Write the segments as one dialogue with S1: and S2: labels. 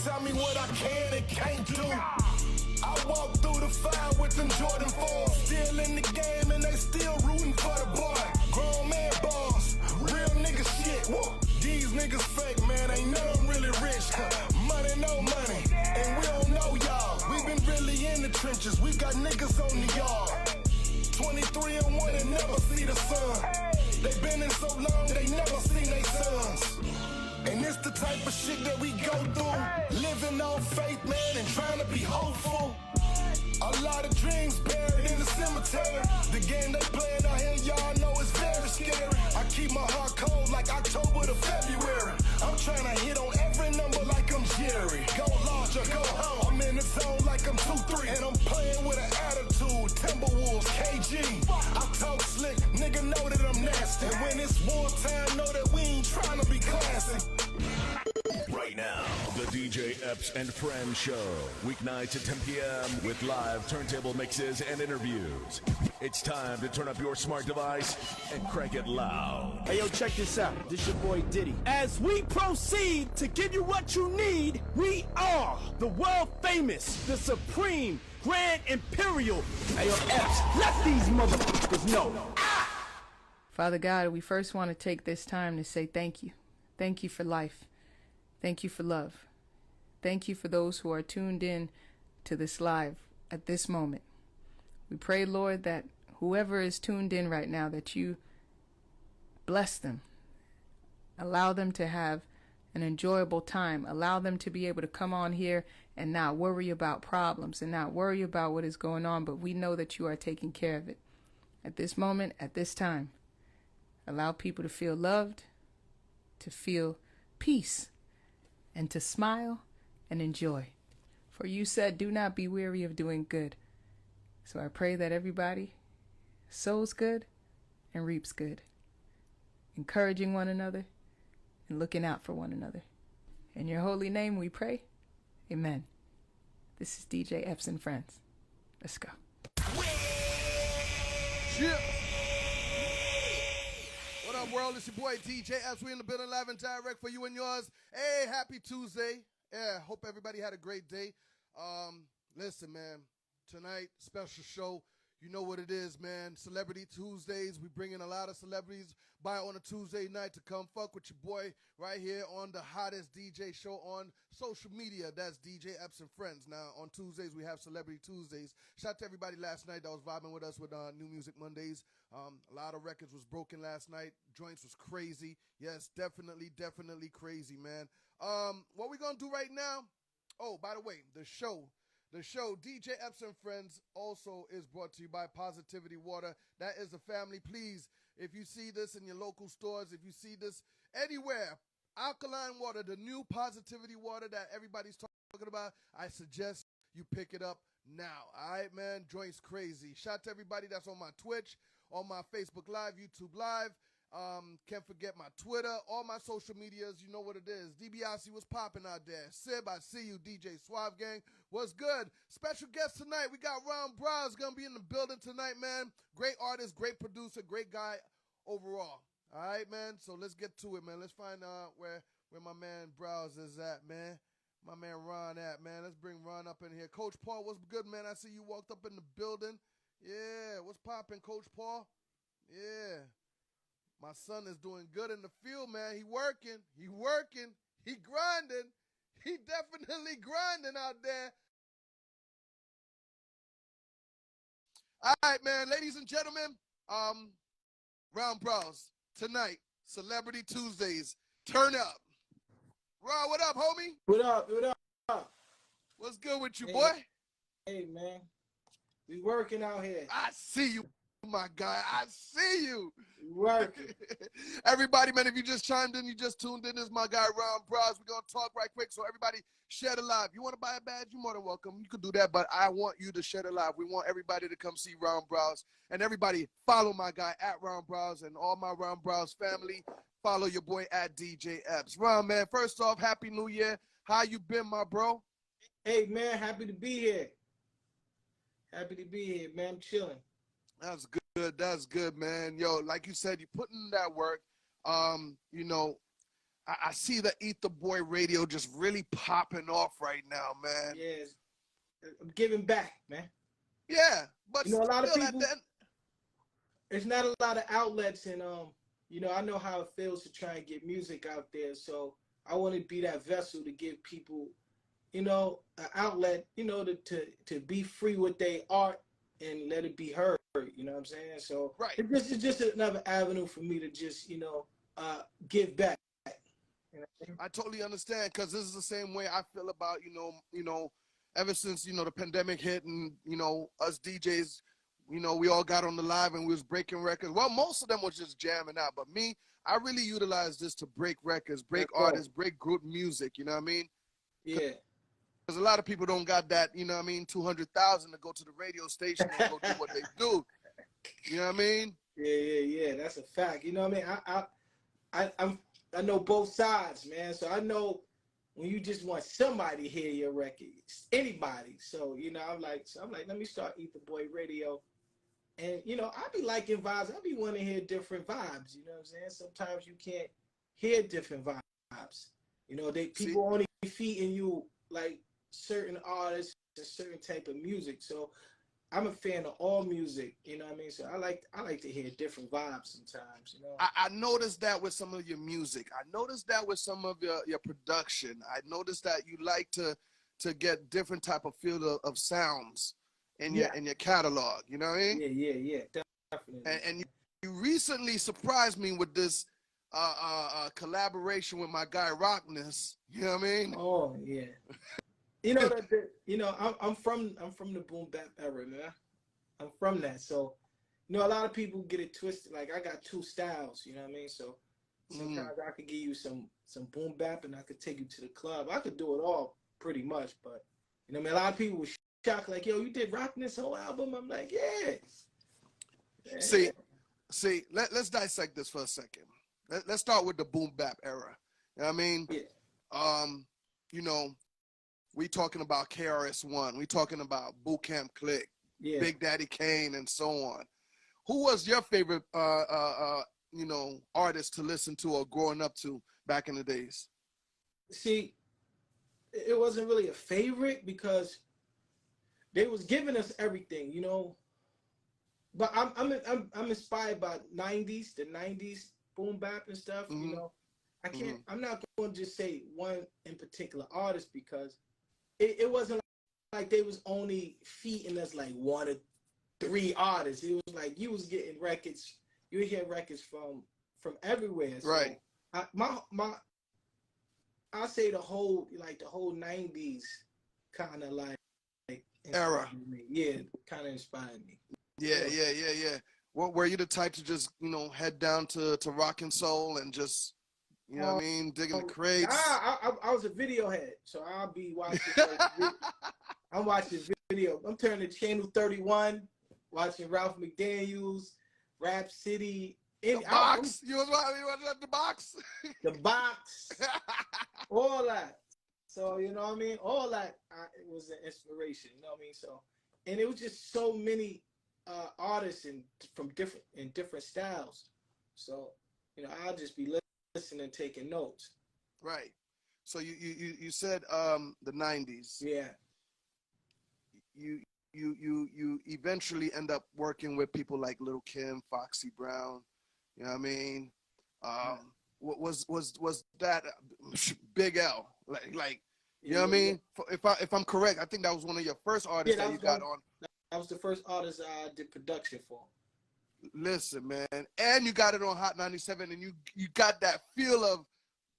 S1: tell me what I can and can't do. I walk through the fire with them Jordan 4s. Still in the game and they still rooting for the boy. Grown man balls, real nigga shit. These niggas fake, man, ain't none of them really rich. Money, no money, and we don't know y'all. We been really in the trenches, we got niggas on the yard. 23 and 1 and never see the sun. They been in so long, they never seen they sons. And it's the type of shit that we go through. Living on faith, man, and trying to be hopeful. A lot of dreams buried in the cemetery. The game they playing out here, y'all know it's very scary. I keep my heart cold like October to February. I'm trying to hit on every number like I'm Jerry. Go large or go home. I'm in the zone like I'm 2-3. And I'm playing with an attitude. Timberwolves, KG. I talk slick, nigga know that I'm nasty. And when it's wartime, know that we ain't trying to be classy.
S2: Right now, the DJ Epps and Friends Show. Weeknights at 10 p.m. with live turntable mixes and interviews. It's time to turn up your smart device and crank it loud.
S3: Hey, yo, check this out. This your boy Diddy. As we proceed to give you what you need, we are the world famous, the supreme, grand imperial. Hey, yo, Epps, let these motherfuckers know.
S4: Father God, we first want to take this time to say thank you. Thank you for life. Thank you for love. Thank you for those who are tuned in to this live at this moment. We pray, Lord, that whoever is tuned in right now, that you bless them. Allow them to have an enjoyable time. Allow them to be able to come on here and not worry about problems and not worry about what is going on, but we know that you are taking care of it. At this moment, at this time, allow people to feel loved, to feel peace, and to smile and enjoy. For you said, do not be weary of doing good. So I pray that everybody sows good and reaps good, encouraging one another and looking out for one another. In your holy name we pray. Amen. This is DJ Epps and Friends. Let's go.
S5: Yeah. What up, world? It's your boy DJ Epps. We in the building live and direct for you and yours. Hey, happy Tuesday. Yeah, hope everybody had a great day. Listen, man, tonight, special show. You know what it is, man. Celebrity Tuesdays. We bring in a lot of celebrities by on a Tuesday night to come fuck with your boy right here on the hottest DJ show on social media. That's DJ Epps and Friends. Now, on Tuesdays, we have Celebrity Tuesdays. Shout out to everybody last night that was vibing with us with New Music Mondays. A lot of records was broken last night. Joints was crazy. Yes, definitely crazy, man. What we going to do right now? Oh, by the way, the show DJ Epps and Friends also is brought to you by Positivity Water. That is a family. Please, if you see this in your local stores, if you see this anywhere, alkaline water, the new Positivity Water that everybody's talking about, I suggest you pick it up now. All right, man? Joint's crazy. Shout out to everybody that's on my Twitch, on my Facebook Live, YouTube Live. Can't forget my Twitter, all my social medias. You know what it is. DiBiase was popping out there. Sib, I see you. DJ Suave Gang, what's good? Special guest tonight. We got Browz going to be in the building tonight, man. Great artist, great producer, great guy overall. All right, man. So let's get to it, man. Let's find out where my man Browz is at, man. My man Ron at, man. Let's bring Ron up in here. Coach Paul, what's good, man? I see you walked up in the building. Yeah, what's popping, Coach Paul? Yeah. My son is doing good in the field, man. He working. He grinding. He definitely grinding out there. All right, man. Ladies and gentlemen, Browz tonight, Celebrity Tuesdays. Turn up. Ron, what up, homie?
S3: What up?
S5: What's good with you, boy?
S3: Hey, man. We working out here.
S5: I see you, my guy. I see you.
S3: Working.
S5: Everybody, man, if you just chimed in, you just tuned in, this is my guy, Browz. We're going to talk right quick, so everybody share the live. You want to buy a badge, you're more than welcome. You can do that, but I want you to share the live. We want everybody to come see Browz. And everybody, follow my guy at Browz, and all my Browz family, follow your boy at DJ Epps. Ron, man, first off, Happy New Year. How you been, my bro?
S3: Hey, man, happy to be here. Happy to be here, man. I'm chilling.
S5: That's good. That's good, man. Yo, like you said, you put in that work. You know, I see the Eat the Boy radio just really popping off right now, man.
S3: Yeah, I'm giving back, man.
S5: Yeah, but
S3: You know, a lot of
S5: still
S3: people. There's not a lot of outlets, and you know, I know how it feels to try and get music out there. So I want to be that vessel to give people, you know, an outlet, you know, to be free with their art and let it be heard. You know what I'm saying? So
S5: right.
S3: This is just another avenue for me to just, you know, give back. You know?
S5: I totally understand, because this is the same way I feel about, you know, ever since, you know, the pandemic hit and, you know, us DJs, you know, we all got on the live and we was breaking records. Well, most of them was just jamming out, but me, I really utilized this to break records, break artists, break group music, you know what I mean?
S3: Yeah.
S5: Because a lot of people don't got that, you know what I mean, 200,000 to go to the radio station and go do what they do. You know what I mean?
S3: Yeah. That's a fact. You know what I mean? I know both sides, man. So I know when you just want somebody to hear your records, anybody. So, you know, I'm like, let me start Eat the Boy Radio. And, you know, I be liking vibes. I be wanting to hear different vibes. You know what I'm saying? Sometimes you can't hear different vibes. You know, people only feeding you like certain artists and certain type of music. So I'm a fan of all music, you know what I mean? So I like to hear different vibes sometimes, you know.
S5: I noticed that with some of your music. I noticed that with some of your production. I noticed that you like to get different type of feel of sounds in your catalog, you know what I mean?
S3: Yeah, definitely.
S5: And you recently surprised me with this collaboration with my guy Rockness, you know what I mean?
S3: Oh, yeah. You know I'm from the boom bap era, man. I'm from that, so you know a lot of people get it twisted. Like I got two styles, you know what I mean. So sometimes I could give you some boom bap, and I could take you to the club. I could do it all pretty much, but you know, I mean, a lot of people were shocked, like, "Yo, you did Rock this whole album?" I'm like, "Yeah."
S5: See, let's dissect this for a second. Let's start with the boom bap era. You know what I mean?
S3: Yeah.
S5: You know. We talking about KRS-One. We talking about Boot Camp Click, Big Daddy Kane, and so on. Who was your favorite, you know, artist to listen to or growing up to back in the days?
S3: See, it wasn't really a favorite because they was giving us everything, you know. But I'm inspired by the '90s boom bap and stuff. You know, I'm not going to just say one in particular artist because it wasn't like they was only feeding us like one or three artists. It was like you was getting records. You would hear records from everywhere. So
S5: right.
S3: I say the whole '90s kind of like
S5: era.
S3: Yeah, kind of inspired me.
S5: Yeah. What were you the type to just, you know, head down to Rock and Soul and just, you know what I mean, digging the crates?
S3: I was a video head, so I'll be watching. I'm watching video. I'm turning to channel 31, watching Ralph McDaniels, Rap City.
S5: The Box. You was watching the Box?
S3: The Box. All that. So, you know what I mean? All that it was an inspiration, you know what I mean? So, and it was just so many artists from different styles. So, you know, I'll just be listening, taking notes.
S5: Right. So you said the '90s.
S3: Yeah.
S5: You eventually end up working with people like Lil' Kim, Foxy Brown. You know what I mean? Was that Big L? Like you know what I mean? If I'm correct, I think that was one of your first artists that you got on.
S3: That was the first artist I did production for.
S5: Listen, man, and you got it on Hot 97, and you got that feel of,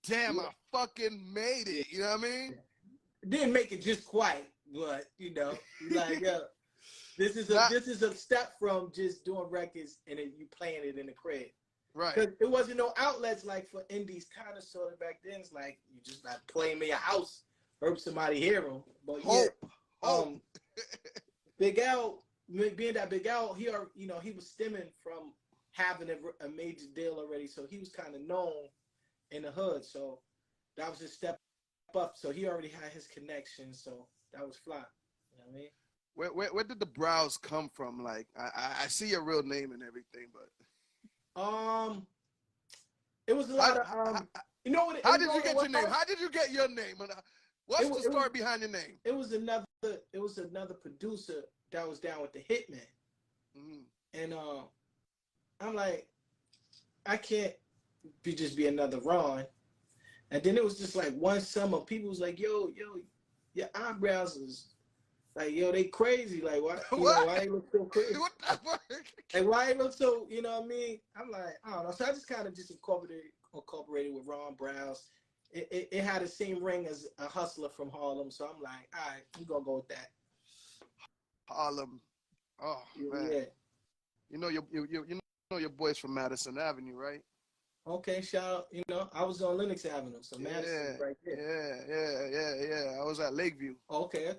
S5: damn, I fucking made it. You know what I mean?
S3: Didn't make it just quite, but you know, like this is a step from just doing records and then you playing it in the crib.
S5: Right.
S3: Because it wasn't no outlets like for indies kind of sort of back then. It's like you just not play them in your house, hope somebody hear them. But
S5: Hope.
S3: Big L, being that Big L, he was stemming from having a major deal already, so he was kind of known in the hood. So that was his step up. So he already had his connections. So that was fly. You know what I mean?
S5: Where did the Browz come from? Like I see your real name and everything, but
S3: it was a lot of You know what?
S5: How did you get your name? How did you get your name? What's the story behind your name?
S3: It was another producer that was down with the Hitman. And I'm like, I can't just be another Ron. And then it was just like one summer, people was like, yo, your eyebrows is like, yo, they crazy. Like, why, why they look so crazy?
S5: What the fuck?
S3: Like, why they look so, you know what I mean? I'm like, I don't know. So I just kind of just incorporated with Ron Browz. It had the same ring as a hustler from Harlem. So I'm like, all right, we're going to go with that.
S5: Harlem. Oh, man.
S3: Yeah.
S5: You know your boys from Madison Avenue, right?
S3: Okay, shout out. You know, I was on Lenox Avenue, so Madison right there.
S5: Yeah. I was at Lakeview.
S3: Okay.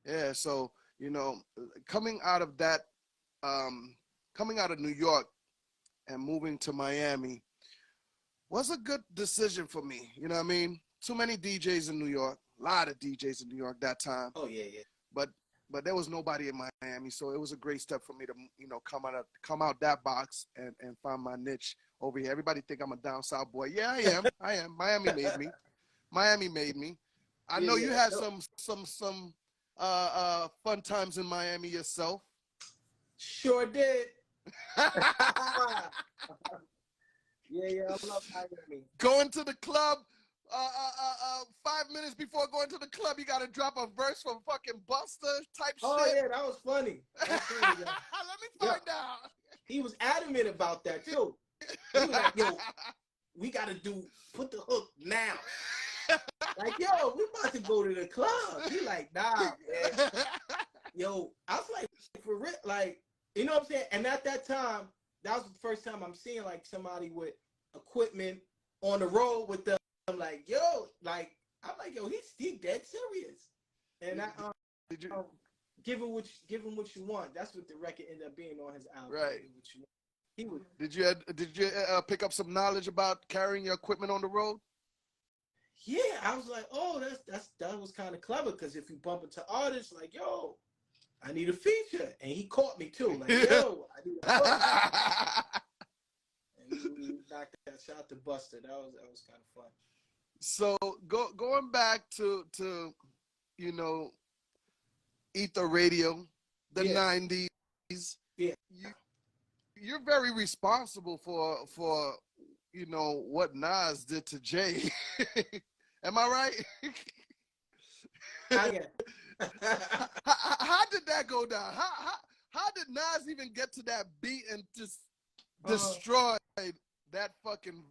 S5: Yeah, so, you know, coming out of New York and moving to Miami was a good decision for me. You know what I mean? Too many DJs in New York, a lot of DJs in New York that time.
S3: Oh, yeah.
S5: But there was nobody in Miami, so it was a great step for me to, you know, come out that box and find my niche over here. Everybody think I'm a down south boy. Yeah, I am. Miami made me. I know you had some fun times in Miami yourself.
S3: Sure did. Yeah, I love Miami.
S5: Going to the club. 5 minutes before going to the club, you gotta drop a verse from fucking Buster type shit.
S3: Oh yeah, that was funny. Let
S5: me find out.
S3: He was adamant about that too. He was like, yo, we gotta put the hook now. Like, yo, we about to go to the club. He like, nah, man. Yo, I was like, for real, like, you know what I'm saying? And at that time, that was the first time I'm seeing like somebody with equipment on the road with them. I'm like, yo, like, I'm like, yo, he's dead serious. And I
S5: did you
S3: give him what you want. That's what the record ended up being on his album.
S5: Right.
S3: He would.
S5: Did you pick up some knowledge about carrying your equipment on the road?
S3: Yeah, I was like, oh, that was kind of clever, because if you bump into artists, like, yo, I need a feature, and he caught me too, like, yo, I need a feature. And we knocked that. Shout out to Buster. That was kind of fun.
S5: So going back to you know, Ether Radio, the 90s.
S3: Yeah.
S5: You're very responsible for you know what Nas did to Jay. Am I right?
S3: I get
S5: how did that go down? How did Nas even get to that beat and just destroy that fucking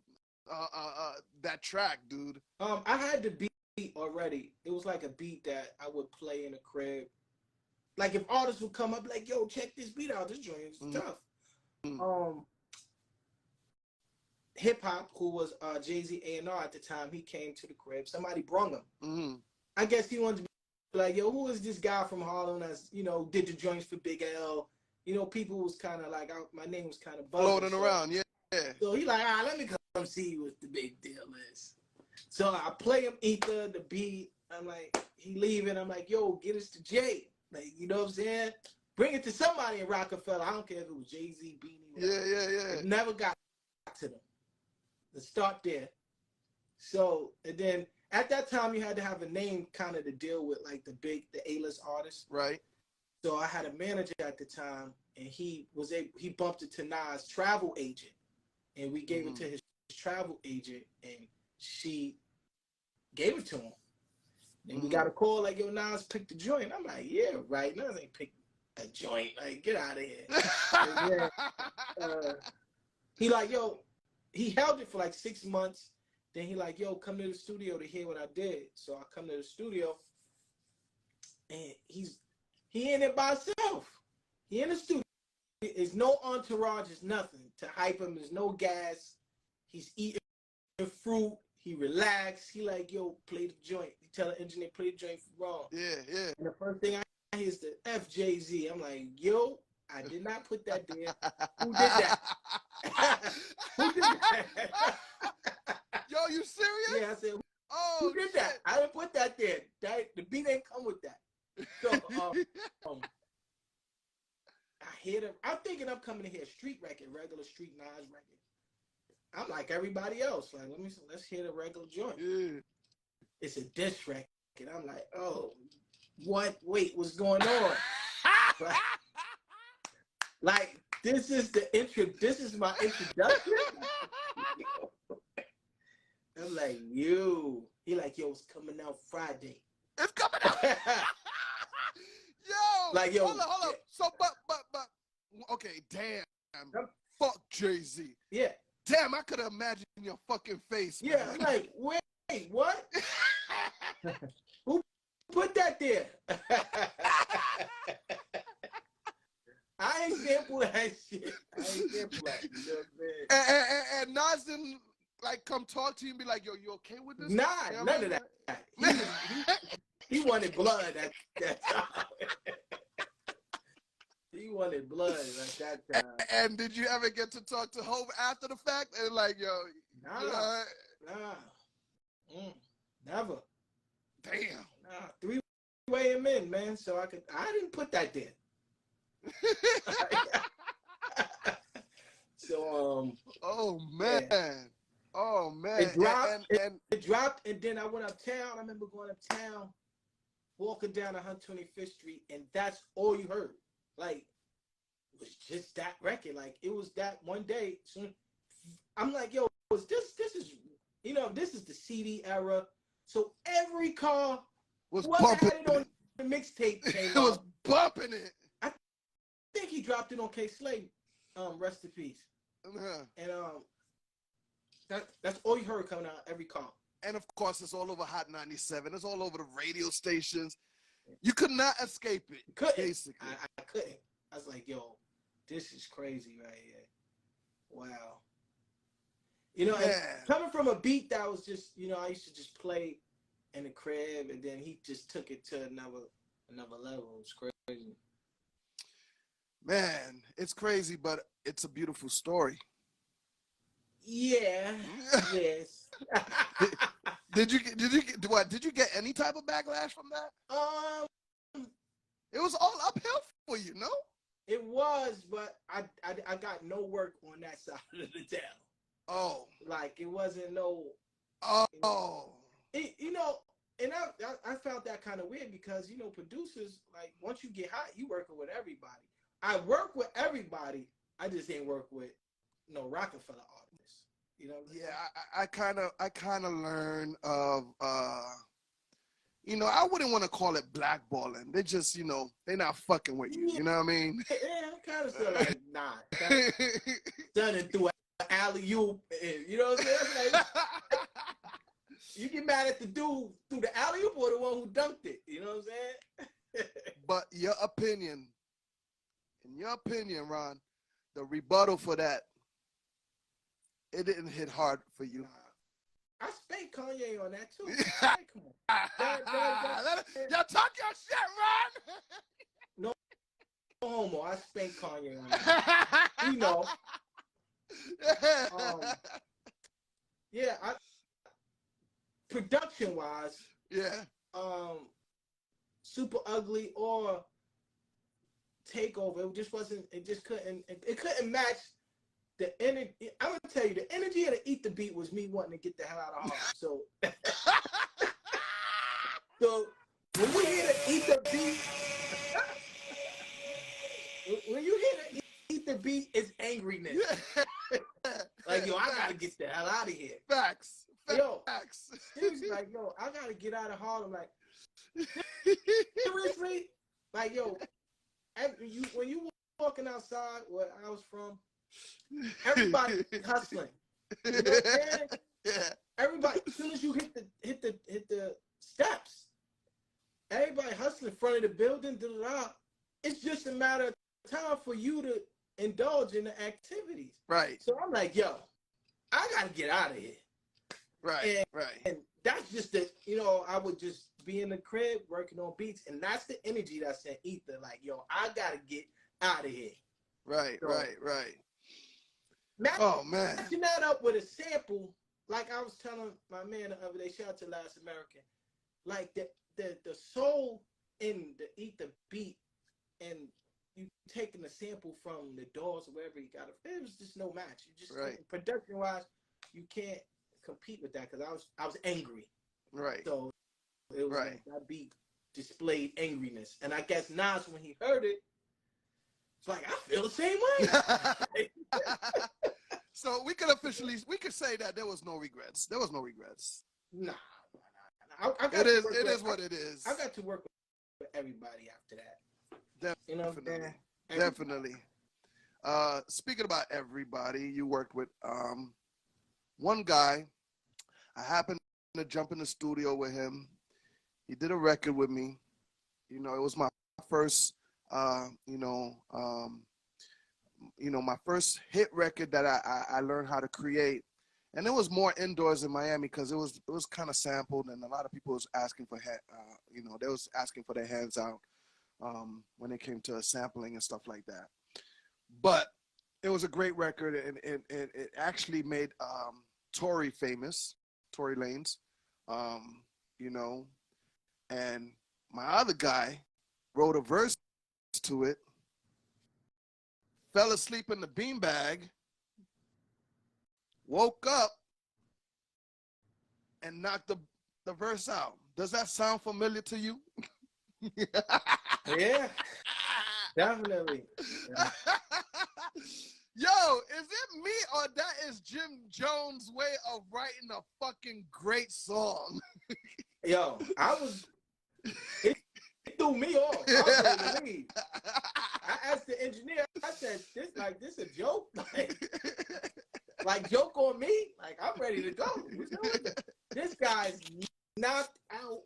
S5: that track, dude?
S3: I had the beat already. It was like a beat that I would play in the crib. Like if artists would come up, like, yo, check this beat out. This joint is tough. Hip Hop, who was Jay-Z A&R at the time, he came to the crib. Somebody brung him. I guess he wanted to be like, yo, who is this guy from Harlem that's, you know, did the joints for Big L? You know, people was kind of like, my name was kind of
S5: floating around, yeah.
S3: So he like, let me come see what the big deal is. So I play him Ether, the beat. I'm like, he leaving. I'm like, yo, get us to Jay. Like, you know what I'm saying? Bring it to somebody in Rockefeller. I don't care if it was Jay-Z, Beanie.
S5: Yeah.
S3: It never got to them. Let's start there. So, and then at that time, you had to have a name kind of to deal with like the A-list artists.
S5: Right.
S3: So I had a manager at the time, and he bumped it to Nas' travel agent, and we gave it to his travel agent, and she gave it to him. And we got a call like, yo, Nas picked the joint. I'm like, yeah, right. Nas ain't picked a joint. Like, get out of here. He like, yo, he held it for like 6 months. Then he like, yo, come to the studio to hear what I did. So I come to the studio, and he in it by himself. He in the studio. There's no entourage, there's nothing to hype him. There's no gas. He's eating fruit. He relaxed. He like, yo, play the joint. He tell the engineer, play the joint for Raw.
S5: Yeah.
S3: And the first thing I hear is the FJZ. I'm like, yo, I did not put that there. Who did that? Who did that?
S5: Yo, you serious?
S3: Yeah, I said, who did that? I didn't put that there. The beat ain't come with that. So, I hear them. I'm thinking I'm coming to hear a street record, regular street Nas record.
S6: I'm like everybody else. Like, let's hear the regular joint.
S5: Yeah.
S6: It's a diss record. I'm like, oh, what? Wait, what's going on? Like, this is the intro. This is my introduction. I'm like, yo. He like, yo, it's coming out Friday.
S5: It's coming out. Yo.
S6: Like, yo.
S5: Hold on. So, but. Okay, damn. Fuck Jay-Z.
S6: Yeah.
S5: Damn, I could imagine your fucking face, man.
S6: Yeah, I'm like, wait, what? Who put that there? I ain't sample that shit. I ain't sample that. You know what I'm saying?
S5: And Nas didn't like come talk to you and be like, yo, you okay with this?
S6: Nah,
S5: You know
S6: none of that. He wanted blood at that time. He wanted blood at that time.
S5: And did you ever get to talk to Hov after the fact? And like, yo,
S6: Nah. Never.
S5: Damn.
S6: Nah, three-way him in, man. So I didn't put that there. So
S5: oh man.
S6: Yeah.
S5: Oh man.
S6: It dropped,
S5: and
S6: it dropped, and then I went uptown. I remember going uptown, walking down 125th Street, and that's all you heard. Like, it was just that record. Like, it was that one day. So I'm like, yo, this is, this is the CD era. So every car
S5: was
S6: bumping
S5: bumping
S6: had it on the mixtape.
S5: it was bumping it.
S6: I think he dropped it on K Slade. Rest in peace.
S5: Uh-huh.
S6: And that's all you heard coming out every car.
S5: And of course, it's all over Hot 97. It's all over the radio stations. You could not escape it.
S6: Couldn't.
S5: Basically.
S6: I couldn't. I was like, yo, this is crazy right here. Wow. And coming from a beat that was just, I used to just play in the crib, and then he just took it to another level. It was crazy.
S5: Man, it's crazy, but it's a beautiful story.
S6: Yeah. Yes.
S5: Did you get any type of backlash from that? It was all uphill for you, no?
S6: It was, but I got no work on that side of the town.
S5: Oh.
S6: Like, it wasn't no.
S5: Oh.
S6: And I found that kind of weird because, producers, like, once you get hot, you working with everybody. I work with everybody. I just ain't work with no Rockefeller artists. You know what I mean?
S5: Yeah, I kind of learned of, I wouldn't want to call it blackballing. They just, they're not fucking with you. You know what I mean?
S6: Yeah, I kind of feel like, nah. Done it through an alley-oop. You know what I'm saying? Like, you get mad at the dude through the alley-oop or the one who dunked it. You know what I'm saying?
S5: But in your opinion, Ron, the rebuttal for that, it didn't hit hard for you.
S6: I spanked Kanye on that too. Come on.
S5: Y'all talk your shit, Ron.
S6: No homo. I spanked Kanye on that. Production wise,
S5: yeah.
S6: Super Ugly or Takeover, it just couldn't match the energy. I'm gonna tell you, the energy of the Eat the Beat was me wanting to get the hell out of Harlem. So when you hear the Eat the Beat, it's angriness. Like, yo, I gotta get the hell out of here.
S5: Facts.
S6: Yo, seriously, like, yo, I gotta get out of Harlem. Like, seriously, like, yo, when you walking outside where I was from, everybody hustling. You know what I'm saying?
S5: Yeah.
S6: Everybody, as soon as you hit the steps, everybody hustling in front of the building. It's just a matter of time for you to indulge in the activities.
S5: Right.
S6: So I'm like, yo, I gotta get out of here.
S5: Right.
S6: And that's just I would just be in the crib working on beats, and that's the energy that's in ether. Like, yo, I gotta get out of here.
S5: Right.
S6: So,
S5: Right.
S6: Matching that up with a sample, like I was telling my man the other day, shout out to Last American, like the soul in the Eat the Beat, and you taking a sample from the Doors or wherever you got it, was just no match. You just production wise, you can't compete with that because I was angry.
S5: Right.
S6: So it was
S5: Right.
S6: like that beat displayed angriness. And I guess Nas, when he heard it, it's like, I feel the same way.
S5: So we could say that there was no regrets. There was no regrets.
S6: Nah.
S5: It is what it is.
S6: I got to work with everybody after that.
S5: Definitely.
S6: You know what I'm saying?
S5: Definitely. Speaking about everybody, you worked with one guy. I happened to jump in the studio with him. He did a record with me. You know, it was my first, my first hit record that I learned how to create. And it was more indoors in Miami because it was kind of sampled, and a lot of people was asking for they was asking for their hands out when it came to sampling and stuff like that. But it was a great record, and it actually made Tory famous, Tory Lanez, and my other guy wrote a verse to it, fell asleep in the beanbag, woke up, and knocked the verse out. Does that sound familiar to you?
S6: Yeah, definitely. Yeah.
S5: Yo, is it me or that is Jim Jones' way of writing a fucking great song?
S6: Yo, it threw me off. I was ready to leave. I asked the engineer, I said, this a joke? Like joke on me? Like, I'm ready to go. This guy's knocked out.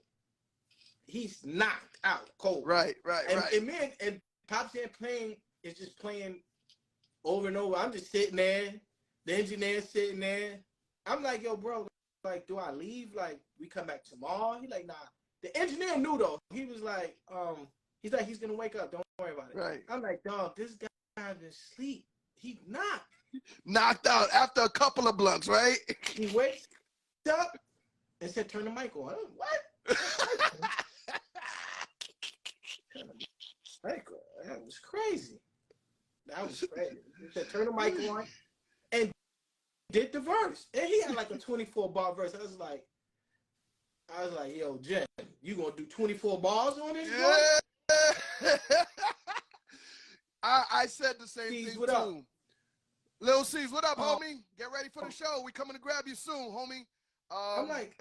S6: He's knocked out cold.
S5: Right.
S6: And me and Pop Champagne is just playing over and over. I'm just sitting there. The engineer's sitting there. I'm like, yo, bro, like, do I leave? Like, we come back tomorrow? He like, nah. The engineer knew though. He was like, he's gonna wake up. Don't worry about it.
S5: Right.
S6: I'm like, dog, this guy's been asleep. He
S5: knocked out after a couple of blunts, right?
S6: He wakes up and said, turn the mic on. What? That was crazy. That was crazy. He said, turn the mic on and did the verse. And he had like a 24-bar verse. I was like, yo, Jen, you gonna do 24 bars on this?
S5: Yeah. I said the same
S6: C's,
S5: thing
S6: what
S5: too.
S6: up?
S5: Lil C's, what up, homie? Get ready for the show. We coming to grab you soon, homie.
S6: I'm like,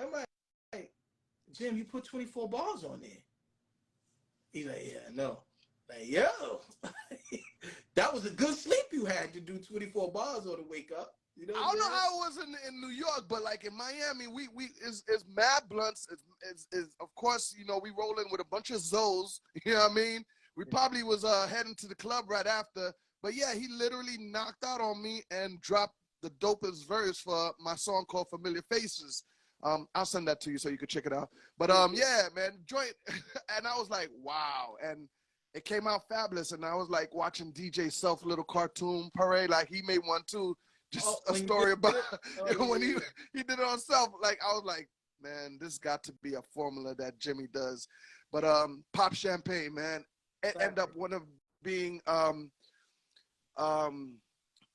S6: Jim, you put 24 bars on there. He's like, yeah, I know. Like, yo, that was a good sleep you had to do 24 bars on to wake up. You know, I
S5: don't know how it was in New York, but like in Miami, we is mad blunts. Is of course, you know, we roll in with a bunch of Zoes. You know what I mean? We probably was heading to the club right after. But yeah, he literally knocked out on me and dropped the dopest verse for my song called Familiar Faces. I'll send that to you so you could check it out. But yeah, man, joint. And I was like, wow. And it came out fabulous. And I was like watching DJ Self little cartoon parade. Like he made one too. Just a story about when he did it on Self. Like I was like, man, this got to be a formula that Jimmy does. But Pop Champagne, man, it ended up one of being I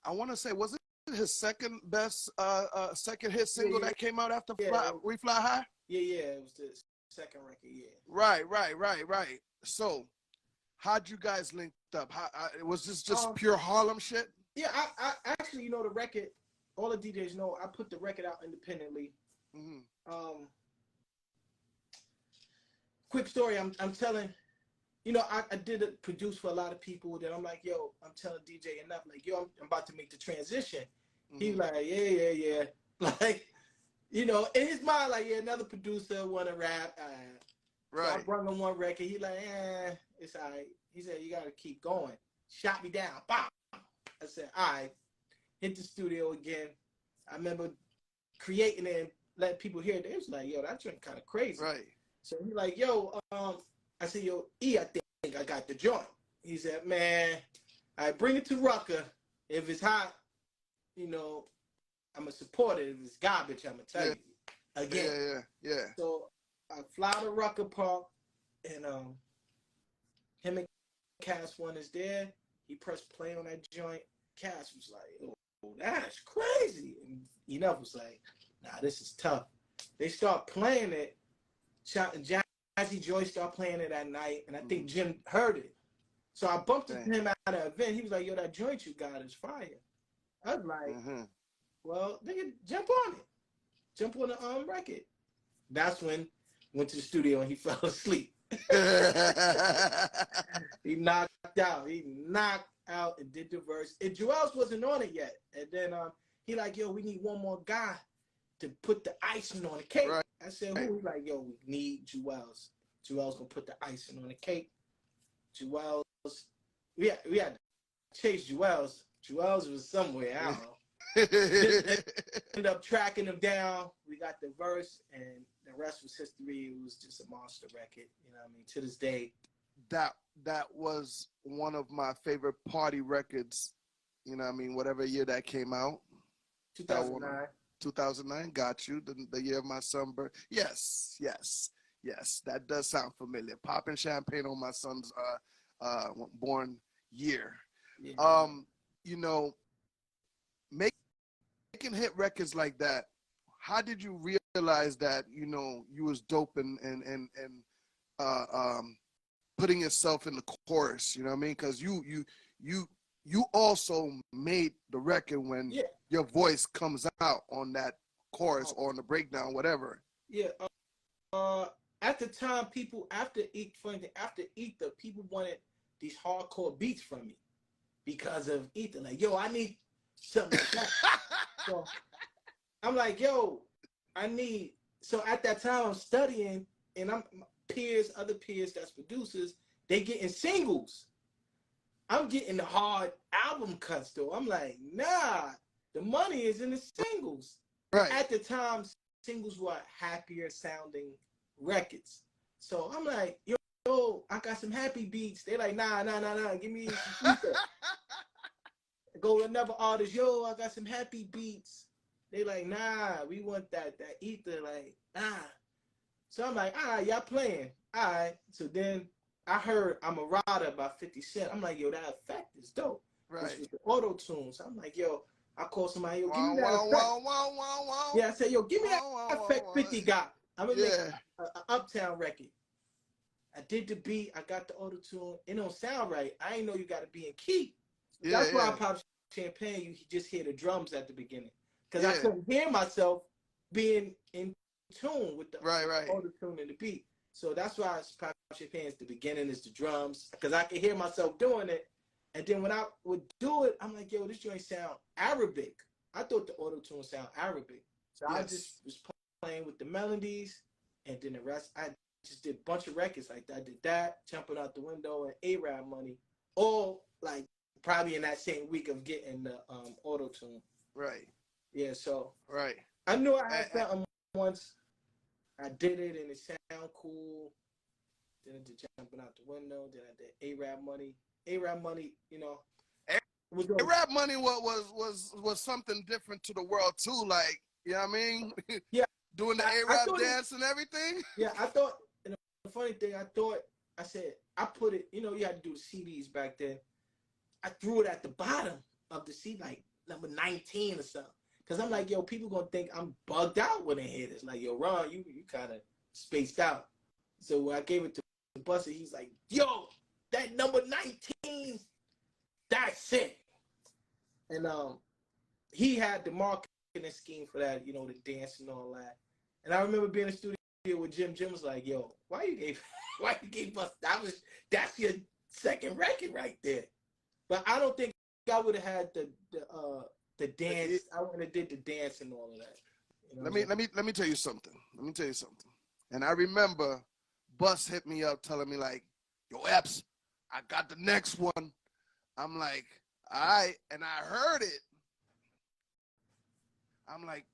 S5: want to say, was it his second best second hit single that came out after We Fly High?
S6: Yeah, it was the second record, yeah.
S5: Right. So, how'd you guys link up? Was this just pure Harlem shit?
S6: Yeah, I actually, you know, the record, all the DJs know, I put the record out independently. Mm-hmm. Quick story, I'm telling, you know, I did produce for a lot of people that I'm like, yo, I'm telling DJ enough, like, yo, I'm about to make the transition. Mm-hmm. He's like, yeah. Like, you know, in his mind, like, yeah, another producer want to rap. Right. So I brought him one record. He like, it's all right. He said, you got to keep going. Shot me down. Bam. I said, all right. Hit the studio again. I remember creating it and letting people hear it. They was like, yo, that joint kind of crazy.
S5: Right.
S6: So he like, yo, I said, yo, E, I think I got the joint. He said, man, I bring it to Rucker. If it's hot, you know, I'm going to support it. If it's garbage, I'm going to tell you. Again.
S5: Yeah.
S6: So I fly to Rucker Park, and him and Cass one is there. He pressed play on that joint. Cass was like, that's crazy. And Enough was like, nah, this is tough. They start playing it. Jazzy Joy started playing it at night, and I think Jim heard it. So I bumped into him at an event. He was like, yo, that joint you got is fire. I was like, well, nigga, jump on it. Jump on the record. That's when went to the studio and he fell asleep. He knocked out. He knocked out and did the verse. And Joel's wasn't on it yet. And then he like, yo, we need one more guy to put the icing on the cake. Right. I said, who? He's like, yo, we need Joel's. Joel's gonna put the icing on the cake. Joel's. We had to chase Joel's. Joel's was somewhere. I don't know. Ended up tracking him down. We got the verse, and the rest was history. It was just a monster record. You know what I mean? To this day,
S5: that was one of my favorite party records. You know what I mean? Whatever year that came out.
S6: 2009.
S5: 2009. Got you. The year of my son's birth. Yes. That does sound familiar. Popping champagne on my son's born year. Yeah. You know, making hit records like that, how did you realize that, you know, you was dope and putting yourself in the chorus, you know what I mean? Because you also made the record when your voice comes out on that chorus or on the breakdown, whatever.
S6: Yeah. At the time, people, after Ether, people wanted these hardcore beats from me because of Ether. Like, yo, I need something like that. So I'm like, yo, so at that time I'm studying, and other peers that's producers, they getting singles. I'm getting the hard album cuts though. I'm like, nah, the money is in the singles. Right. At the time, singles were happier sounding records. So I'm like, yo, I got some happy beats. They like, nah, give me some Ether. Go to another artist, yo, I got some happy beats. They like, nah, we want that Ether, like, nah. So I'm like, all right, y'all playing. All right. So then I heard I'm a Rider by 50 Cent. I'm like, yo, that effect is dope. Right. With the auto tunes. I'm like, yo, I call somebody, yo, give me that effect. Yeah, I said, yo, give me that effect 50 got. I'm gonna make an Uptown record. I did the beat, I got the auto tune. It don't sound right. I ain't know you gotta be in key. That's why I popped champagne. You just hear the drums at the beginning. Because I couldn't hear myself being in tune with the auto tune and the beat. So that's why it's pop champagne. The beginning is the drums. Because I could hear myself doing it. And then when I would do it, I'm like, yo, this joint sound Arabic. I thought the auto tune sound Arabic. So I just was playing with the melodies, and then the rest, I just did a bunch of records like that. I did that, Jumping Out the Window, and A-Rap Money, all like probably in that same week of getting the auto tune. Right. Yeah. So. Right. I knew I had something once. I did it, and it sounded cool. Then I did Jumping Out the Window. Then I did A-Rap Money. A-Rap Money, you know. A-Rap Money was something different to the world too. Like, you know what I mean? Yeah. Doing the A-Rap dance and everything. Yeah, I thought, and the funny thing, I said, I put it, you know, you had to do the CDs back then. I threw it at the bottom of the CD, like number 19 or something. Because I'm like, yo, people going to think I'm bugged out when they hear this. Like, yo, Ron, you kind of spaced out. So when I gave it to Buster, he's like, yo, that number 19, that's it. And he had the marketing scheme for that, you know, the dance and all that. And I remember being in the studio with Jim. Jim was like, yo, why you gave us, that's your second record right there. But I don't think I would have had the dance. I would have did the dance and all of that. You know let me tell you something. And I remember Bus hit me up telling me like, yo, Epps, I got the next one. I'm like, all right. And I heard it. I'm like,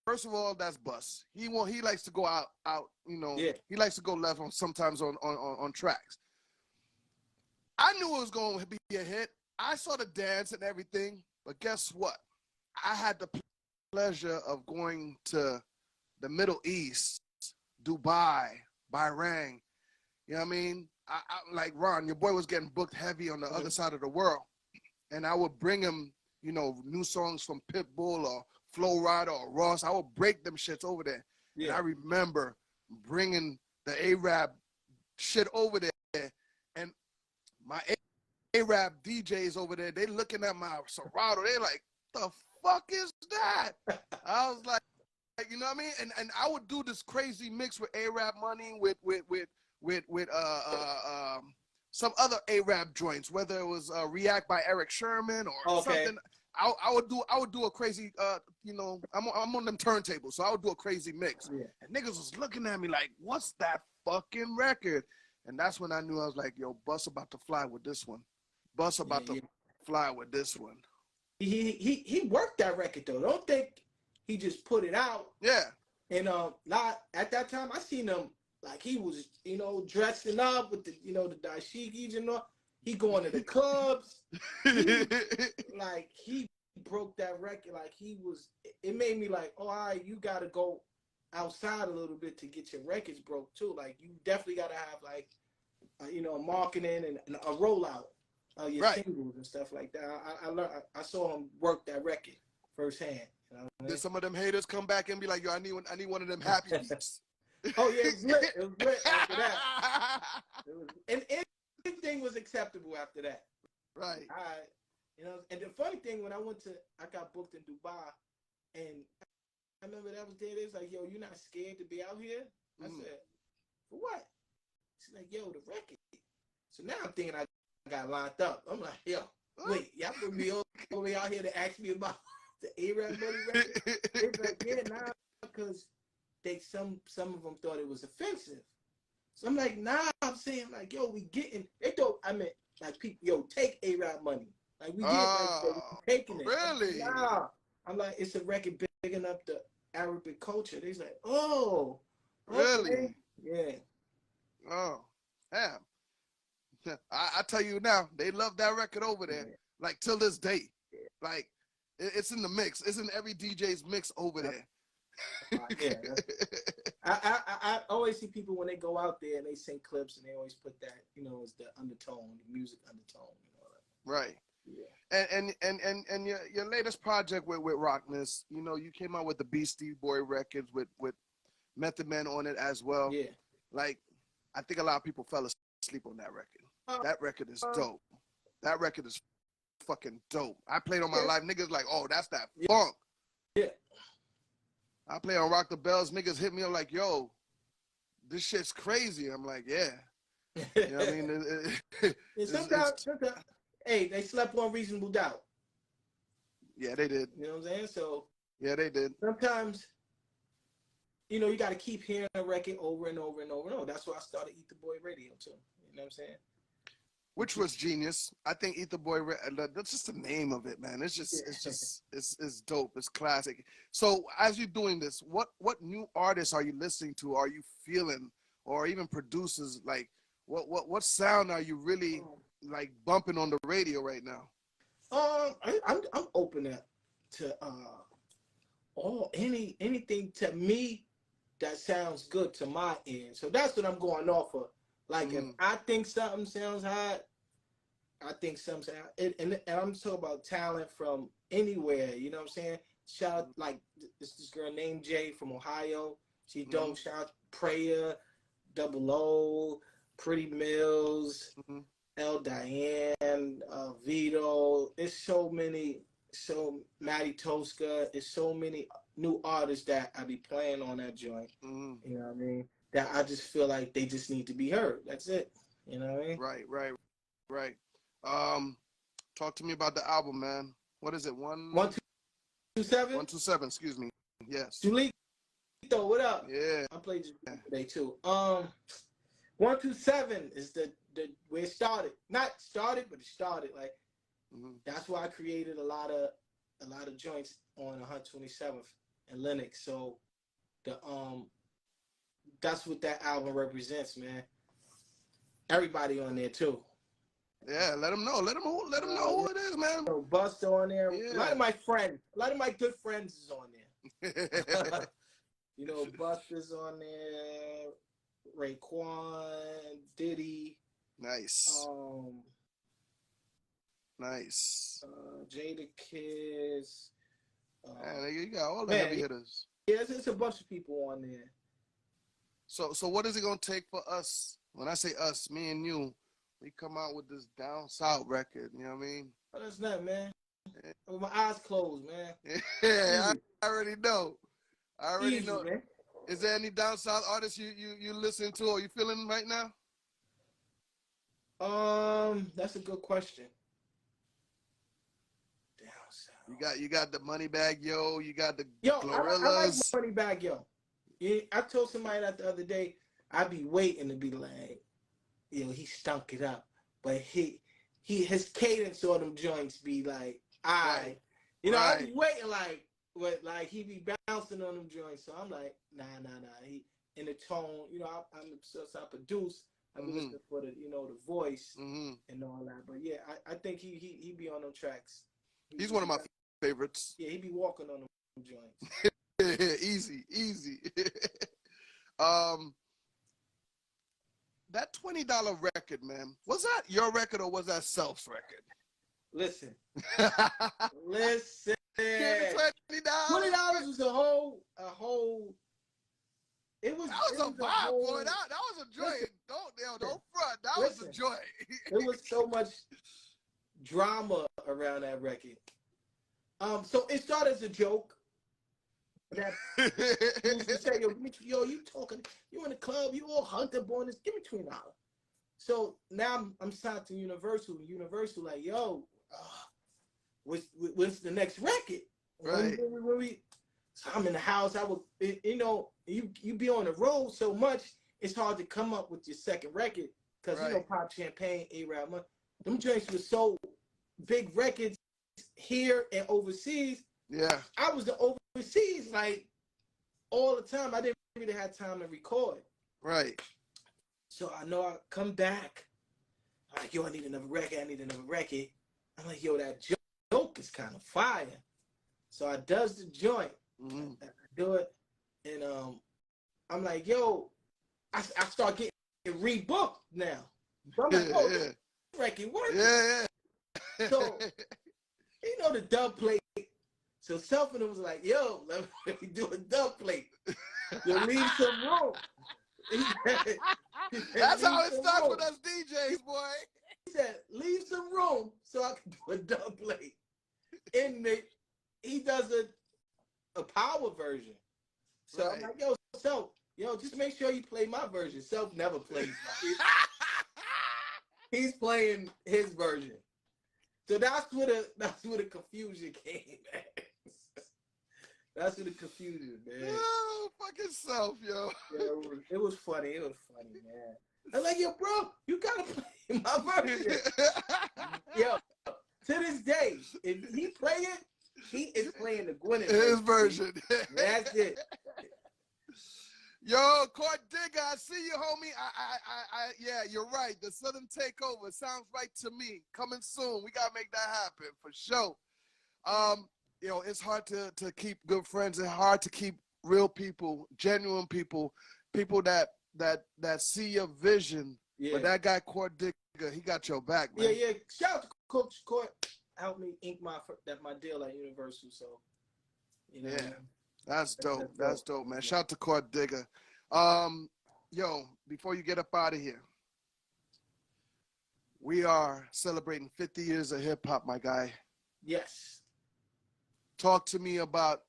S6: first of all, that's Bus. He likes to go out, you know. Yeah. He likes to go left sometimes on tracks. I knew it was going to be a hit. I saw the dance and everything, but guess what? I had the pleasure of going to the Middle East, Dubai, Bahrain. You know what I mean? I like Ron, your boy was getting booked heavy on the other side of the world, and I would bring him
S5: new songs from Pitbull or Flo Rida or Ross. I would break them shits over there. Yeah. And I remember bringing the Arab shit over there, and my Arab DJs over there, they looking at my Serato. They like, the fuck is that? I was like, you know what I mean? And I would do this crazy mix with Arab money with some other Arab joints, whether it was React by Eric Sherman or something. I would do a crazy I'm on them turntables, so I would do a crazy mix. Yeah. And niggas was looking at me like, what's that fucking record? And that's when I knew. I was like, yo, Bus about to fly with this one. Bus about to fly with this one.
S6: He worked that record though. Don't think he just put it out. Yeah. And not at that time I seen him like he was, dressing up with the the dashikis and all. He going to the clubs. He broke that record. Like it made me like, oh, all right, you gotta go outside a little bit to get your records broke too. Like you definitely gotta have marketing and a rollout of your singles and stuff like that. I learned. I saw him work that record firsthand. You know what I mean?
S5: Did some of them haters come back and be like, yo, I need one of them happy beats?
S6: Oh yeah, it was lit. It was lit after that. And everything was acceptable after that.
S5: Right.
S6: And the funny thing, when I got booked in Dubai, and I remember that was there. They was like, yo, you're not scared to be out here? I said, for what? She's like, yo, the record. So now I'm thinking I got lined up. I'm like, yo, wait, y'all put me over out here to ask me about the Arab money record? They was like, yeah, nah, because some of them thought it was offensive. So I'm like, nah, I'm saying like, yo, they thought I meant like people, yo, take Arab money. Like we taking it.
S5: Really?
S6: Nah. I'm like, it's a record bigging up the Arabic culture. They's like, oh, okay.
S5: Really?
S6: Yeah.
S5: Oh, damn. I tell you now, they love that record over there. Yeah. Like till this day. Yeah. Like it's in the mix. It's in every DJ's mix over there.
S6: Yeah. I always see people when they go out there and they sing clips and they always put that, as the undertone, the music undertone,
S5: Right. Yeah. And your latest project with Rockness, you came out with the Beastie Boy records with Method Man on it as well.
S6: Yeah.
S5: Like, I think a lot of people fell asleep on that record. That record is dope. That record is fucking dope. I played on my live. Niggas like, oh, that's that funk.
S6: Yeah.
S5: I play on Rock the Bells. Niggas hit me up like, yo, this shit's crazy. I'm like, yeah. You know what I mean?
S6: Sometimes, hey, they slept on Reasonable Doubt.
S5: Yeah, they did.
S6: You know what I'm saying? So
S5: yeah, they did.
S6: Sometimes, you got to keep hearing a record over and over and over and over. That's why I started Eat the Boy Radio too. You know what I'm saying?
S5: Which was genius. I think Eat the Boy. That's just the name of it, man. It's dope. It's classic. So as you're doing this, what new artists are you listening to? Are you feeling, or even producers? Like, what sound are you really like bumping on the radio right now?
S6: I'm open to anything to me that sounds good to my ear. So that's what I'm going off of. Like if I think something sounds hot, I think something and I'm talking about talent from anywhere. You know what I'm saying? Shout out like this girl named Jay from Ohio. She dope. Shout out Prayer, Double O, Pretty Mills, L Diane, Vito. It's so Maddie Tosca. It's so many new artists that I be playing on that joint. You know what I mean? That I just feel like they just need to be heard. That's it. You know what I mean?
S5: Right. Talk to me about the album, man. What is it?
S6: 127?
S5: 127, excuse me. Yes.
S6: Julito, what up?
S5: Yeah.
S6: I played today too. 127 is the where it started. Not started, but it started. Like that's why I created a lot of joints on 127th and Lenox. So that's what that album represents, man. Everybody on there too.
S5: Yeah, let them know. Let them know who it is, man.
S6: So Busta on there. Yeah. A lot of my good friends is on there. Busta's on there. Raekwon, Diddy.
S5: Nice. Nice.
S6: Jada Kiss.
S5: Man, you got all the heavy hitters.
S6: Yeah, it's a bunch of people on there.
S5: So what is it gonna take for us? When I say us, me and you, we come out with this down south record. You know what I mean?
S6: Oh, that's not, man. With my eyes closed, man.
S5: Yeah, I already know. I already
S6: Easy,
S5: know.
S6: man.
S5: Is there any down south artists you listen to or you feeling right now?
S6: That's a good question. Down south.
S5: You got the Money Bag Yo. You got the
S6: I like
S5: Gorillas.
S6: Money Bag Yo. Yeah, I told somebody that the other day. I'd be waiting to be like, he stunk it up, but his cadence on them joints be like, I'd be waiting like he be bouncing on them joints. So I'm like, nah. He in the tone, since I produce, I'm listening for the the voice and all that. But yeah, I think he be on them tracks.
S5: He's one of my favorites.
S6: Yeah, he be walking on them joints.
S5: Easy. That $20 record, man. Was that your record or was that Self's record?
S6: Listen.
S5: Give me $20.
S6: $20 was a whole. It was.
S5: That was a vibe, boy. That was a joy.
S6: Listen,
S5: don't front. That was a joy.
S6: There was so much drama around that record. So it started as a joke. That you used to say, yo, you talking? You in the club? You all hunter born this? Give me $20. So now I'm signed to Universal. Universal like, yo, what's the next record?
S5: Right.
S6: So I'm in the house. I would, you be on the road so much, it's hard to come up with your second record because Pop Champagne, A-Rap, them joints were so big records here and overseas.
S5: Yeah.
S6: I was the overseas like all the time. I didn't really have time to record.
S5: Right.
S6: So I know I come back. I'm like, yo, I need another record. I'm like, yo, that joke is kind of fire. So I does the joint. I do it. And I'm like, yo, I start getting rebooked now. So I'm like, oh, this record working.
S5: Yeah.
S6: So, the dub plate. So Self and him was like, yo, let me do a dub plate. Yo, leave some room.
S5: That's how it starts with us DJs, boy.
S6: He said, leave some room so I can do a dub plate. And he does a power version. So I'm like, yo, Self, just make sure you play my version. Self never plays mine. He's playing his version. So that's where the confusion came, man. That's where the confusion, man.
S5: Oh, fucking Self, yo.
S6: Yeah, it was funny, man. I'm like, yo, bro, you gotta play my version. Yo, to this day, if he play it, he is playing the Gwyneth
S5: his version.
S6: That's it.
S5: Yo, Court Digger, I see you, homie. Yeah, you're right. The Southern Takeover sounds right to me. Coming soon. We gotta make that happen for sure. It's hard to keep good friends. It's hard to keep real people, genuine people that see your vision. Yeah. But that guy Court Digger, he got your back, man.
S6: Yeah. Shout out to Coach Court. Helped me ink my deal at Universal. So,
S5: Yeah. That's dope. That's dope, man. Shout out to Court Digger. Yo, before you get up out of here, we are celebrating 50 years of hip hop, my guy.
S6: Yes.
S5: Talk to me about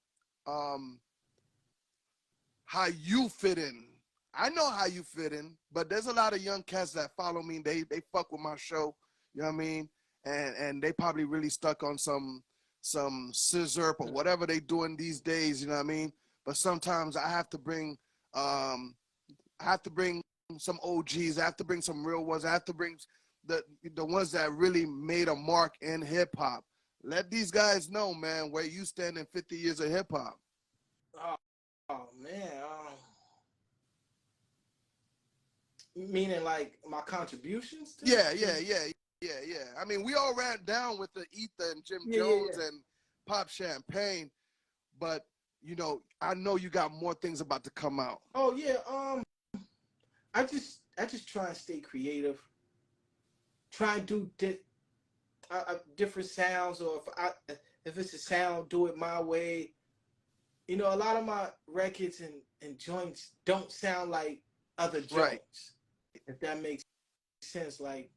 S5: how you fit in. I know how you fit in, but there's a lot of young cats that follow me. They fuck with my show. You know what I mean? And they probably really stuck on some scissor or whatever they doing these days, you know what I mean? But sometimes I have to bring some OGs, I have to bring some real ones, I have to bring the ones that really made a mark in hip hop. Let these guys know, man, where you stand in 50 years of hip hop.
S6: Oh man. Meaning like my contributions to
S5: Yeah. I mean, we all ran down with the Ether and Jim Jones and Pop Champagne, but I know you got more things about to come out.
S6: Oh yeah. I just try and stay creative. Try and do different sounds, or if it's a sound, do it my way. You know, a lot of my records and joints don't sound like other joints.
S5: Right.
S6: If that makes sense. Like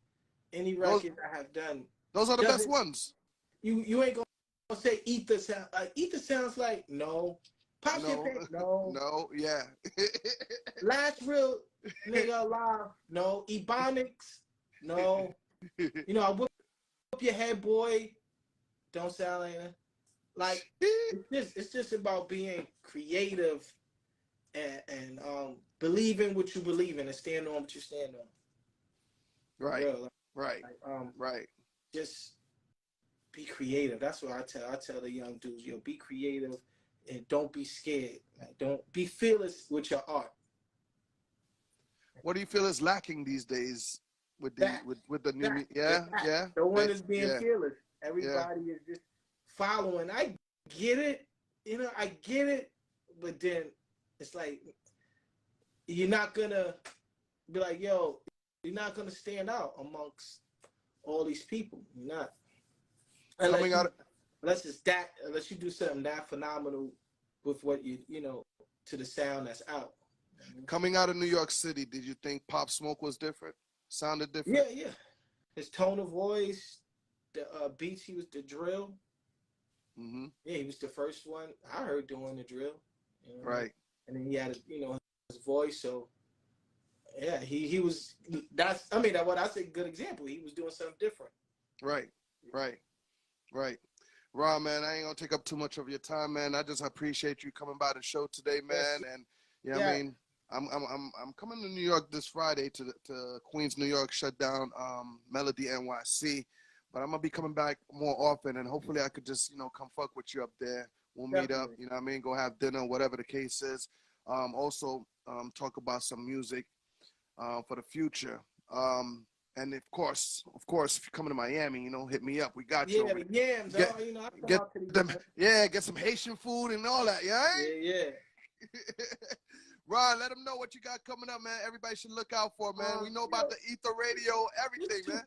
S6: any
S5: Those,
S6: record I have done,
S5: those are the best
S6: doesn't
S5: ones.
S6: you ain't gonna say ether sound like ether sounds like no. Pop
S5: No,
S6: Champagne, no.
S5: no, yeah.
S6: Last real nigga alive, no. Ebonics, no. You know, I whip your head, boy. Don't sound like that. Like it's just about being creative and believe in what you believe in and stand on what you stand on.
S5: Right,
S6: Real,
S5: right, right.
S6: Just be creative. That's what I tell the young dudes, yo, be creative and don't be scared. Like, don't be fearless with your art.
S5: What do you feel is lacking these days with the
S6: That,
S5: with the new
S6: that,
S5: yeah?
S6: No one is being
S5: yeah.
S6: fearless. Everybody is just following. I get it, you know, I get it, but then it's like you're not gonna be like, yo, you're not gonna stand out amongst all these people. You're not. Unless you do something that phenomenal with what you know, to the sound that's out.
S5: Coming out of New York City, did you think Pop Smoke was different? Sounded different?
S6: Yeah. His tone of voice, the beats, he was the drill.
S5: Mm-hmm.
S6: Yeah, he was the first one I heard doing the drill. You know?
S5: Right.
S6: And then he had, his voice. So yeah, he was. What I say, good example. He was doing something different.
S5: Right. Ron, man, I ain't gonna take up too much of your time, man. I just appreciate you coming by the show today, man.
S6: Yes.
S5: And I mean, I'm coming to New York this Friday to Queens, New York, shut down Melody NYC. But I'm gonna be coming back more often, and hopefully I could just come fuck with you up there. We'll meet up, you know what I mean? Go have dinner, whatever the case is. Also talk about some music for the future. And of course, if you're coming to Miami, hit me up. We got you.
S6: Yeah, the yams. I come
S5: get
S6: out to the
S5: them.
S6: yams.
S5: Yeah, get some Haitian food and all that. Yeah.
S6: Yeah.
S5: Ron, let them know what you got coming up, man. Everybody should look out for, man. We know about the Ether Radio, everything, man.